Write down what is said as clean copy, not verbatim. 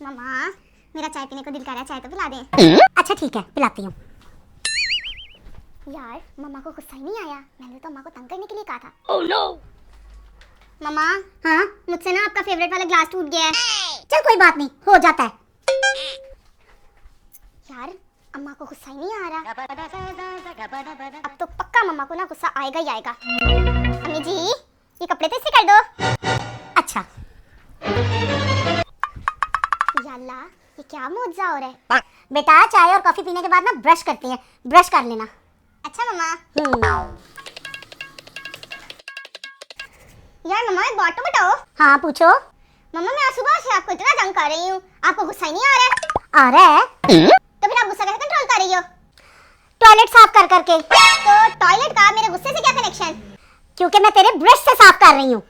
मम्मा मेरा चाय पीने को दिल कर रहा है, चाय तो पिला दे। अच्छा ठीक है, पिलाती हूँ। यार मम्मा को गुस्सा ही नहीं आया, मैंने तो मम्मा को तंग करने के लिए कहा था। Oh no. मम्मा हाँ मुझसे ना आपका फेवरेट वाला ग्लास टूट गया है। चल कोई बात नहीं, हो जाता है। यार अम्मा को गुस्सा ही नहीं आ रहा। अब तो पक्का मम्मा को ना गुस्सा आएगा ही आएगा। अम्मी जी ये कपड़े तो इस्त्री कर दो। अच्छा याल्ला ये क्या मुआवजा हो रहा है। बेटा, चाय और कॉफी पीने के बाद ना ब्रश करते हैं, ब्रश कर लेना। अच्छा मम्मा। यार मम्मा एक बात तो बताओ। हाँ पूछो। मम्मा मैं आज सुबह से आपको इतना तंग कर रही हूँ, आपको गुस्सा ही नहीं आ रहा है? आ रहा है। तो फिर आप गुस्सा कैसे कंट्रोल कर रही हो? टॉयलेट साफ कर करके। तो टॉयलेट का मेरे गुस्से से क्या कनेक्शन? क्योंकि मैं तेरे ब्रश से साफ कर रही हूँ।